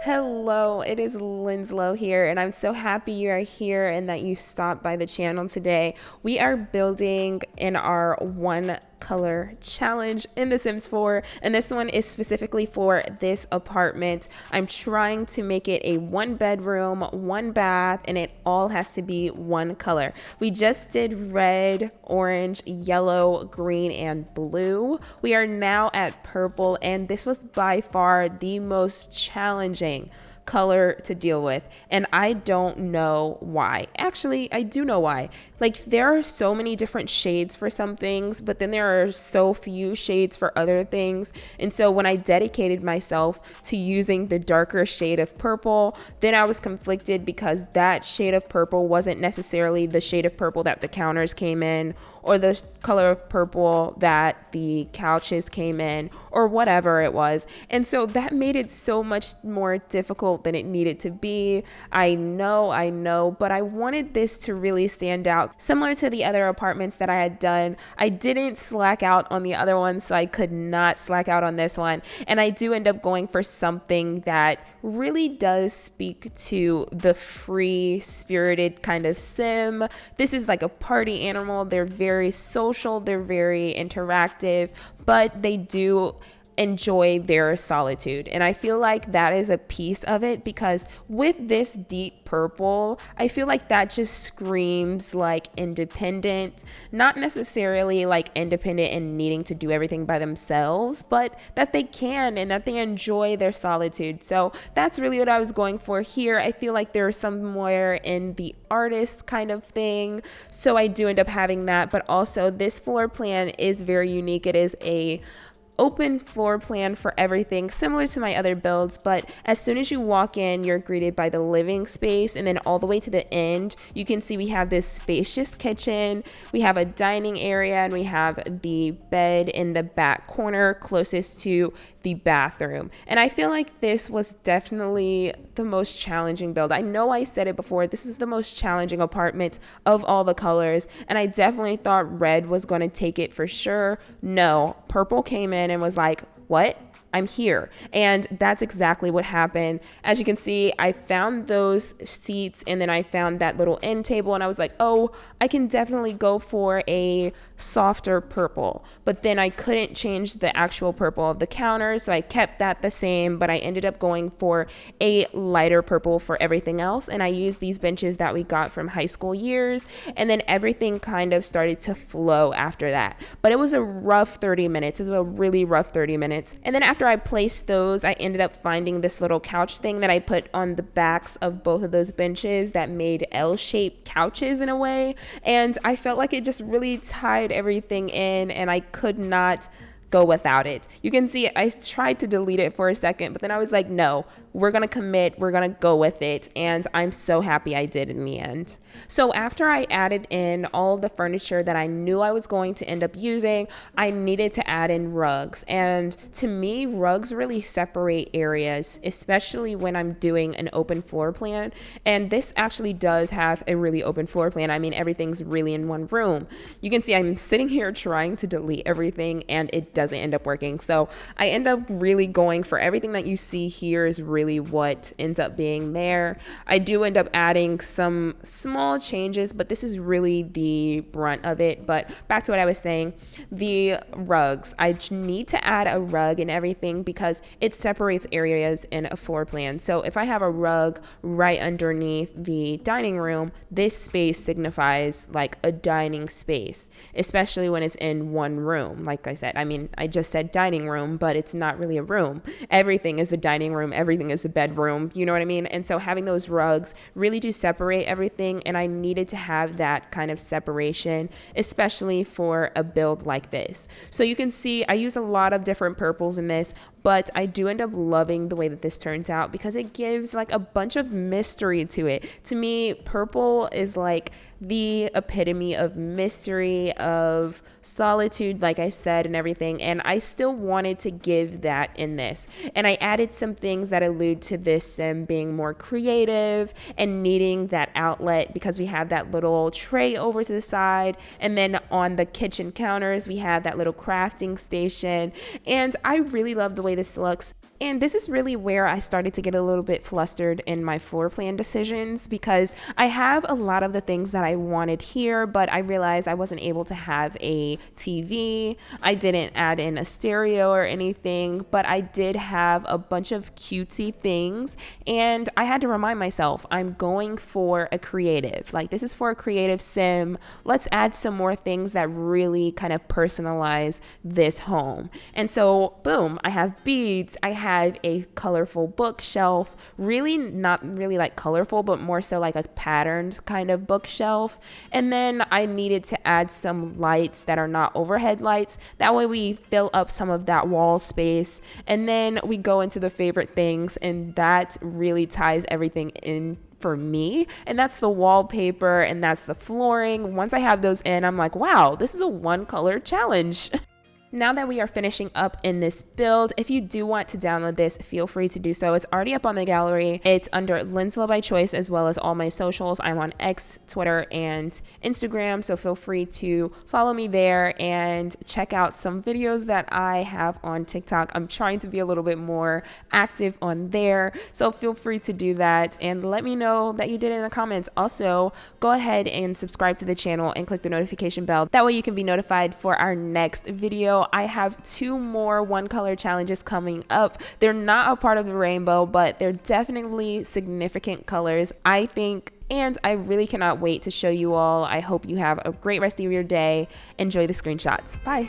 Hello, it is Linslow here, and I'm so happy you are here and that you stopped by the channel today. We are building in our one color challenge in The Sims 4, and this one is specifically for this apartment. I'm trying to make it a one bedroom, one bath, and it all has to be one color. We just did red, orange, yellow, green, and blue. We are now at purple, and this was by far the most challenging color to deal with, and I don't know why. Actually, I do know why. Like, there are so many different shades for some things, but then there are so few shades for other things. And so when I dedicated myself to using the darker shade of purple, then I was conflicted because that shade of purple wasn't necessarily the shade of purple that the counters came in, or the color of purple that the couches came in, or whatever it was. And so that made it so much more difficult than it needed to be. I know, but I wanted this to really stand out. Similar to the other apartments that I had done, I didn't slack out on the other ones, so I could not slack out on this one. And I do end up going for something that really does speak to the free spirited kind of sim. This is like a party animal. They're very social, they're very interactive, but they do enjoy their solitude. And I feel like that is a piece of it, because with this deep purple, I feel like that just screams like independent, not necessarily like independent and needing to do everything by themselves, but that they can and that they enjoy their solitude. So that's really what I was going for here. I feel like there's somewhere in the artist kind of thing, so I do end up having that. But also, this floor plan is very unique. It is a open floor plan for everything, similar to my other builds, but as soon as you walk in, you're greeted by the living space, and then all the way to the end, you can see we have this spacious kitchen, we have a dining area, and we have the bed in the back corner closest to the bathroom. And I feel like this was definitely the most challenging build. I know I said it before, this is the most challenging apartment of all the colors, and I definitely thought red was going to take it for sure. No, purple came in and was like, what? I'm here. And that's exactly what happened. As you can see, I found those seats, and then I found that little end table, and I was like, oh, I can definitely go for a softer purple. But then I couldn't change the actual purple of the counter, so I kept that the same, but I ended up going for a lighter purple for everything else. And I used these benches that we got from high school years, and then everything kind of started to flow after that. But it was a rough 30 minutes. It was a really rough 30 minutes. And then after I placed those, I ended up finding this little couch thing that I put on the backs of both of those benches that made L-shaped couches in a way. And I felt like it just really tied everything in, and I could not go without it. You can see I tried to delete it for a second, but then I was like, no, we're going to commit, we're going to go with it. And I'm so happy I did in the end. So after I added in all the furniture that I knew I was going to end up using, I needed to add in rugs. And to me, rugs really separate areas, especially when I'm doing an open floor plan. And this actually does have a really open floor plan. I mean, everything's really in one room. You can see I'm sitting here trying to delete everything, and it doesn't end up working. So I end up really going for everything that you see here is really what ends up being there. I do end up adding some small changes, but this is really the brunt of it. But back to what I was saying, the rugs. I need to add a rug and everything because it separates areas in a floor plan. So if I have a rug right underneath the dining room, this space signifies like a dining space, especially when it's in one room. Like I said, I mean, I just said dining room, but it's not really a room. Everything is the dining room, everything is the bedroom, you know what I mean? And so having those rugs really do separate everything, and I needed to have that kind of separation, especially for a build like this. So you can see I use a lot of different purples in this, but I do end up loving the way that this turns out because it gives like a bunch of mystery to it. To me, purple is like the epitome of mystery, of solitude, like I said, and everything. And I still wanted to give that in this. And I added some things that allude to this sim being more creative and needing that outlet, because we have that little tray over to the side. And then on the kitchen counters, we have that little crafting station. And I really love the way this looks. And this is really where I started to get a little bit flustered in my floor plan decisions, because I have a lot of the things that I wanted here, but I realized I wasn't able to have a TV. I didn't add in a stereo or anything, but I did have a bunch of cutesy things. And I had to remind myself, I'm going for a creative. Like, this is for a creative sim. Let's add some more things that really kind of personalize this home. And so, boom, I have beads. I have a colorful bookshelf, really not really like colorful, but more so like a patterned kind of bookshelf. And then I needed to add some lights that are not overhead lights. That way we fill up some of that wall space. And then we go into the favorite things, and that really ties everything in for me, and that's the wallpaper and that's the flooring. Once I have those in, I'm like, wow, this is a one color challenge. Now that we are finishing up in this build, if you do want to download this, feel free to do so. It's already up on the gallery. It's under Linslow by Choice, as well as all my socials. I'm on X, Twitter, and Instagram, so feel free to follow me there and check out some videos that I have on TikTok. I'm trying to be a little bit more active on there, so feel free to do that and let me know that you did it in the comments. Also, go ahead and subscribe to the channel and click the notification bell. That way you can be notified for our next video. I have 2 more one color challenges coming up. They're not a part of the rainbow, but they're definitely significant colors, I think, and I really cannot wait to show you all. I hope you have a great rest of your day. Enjoy the screenshots. Bye.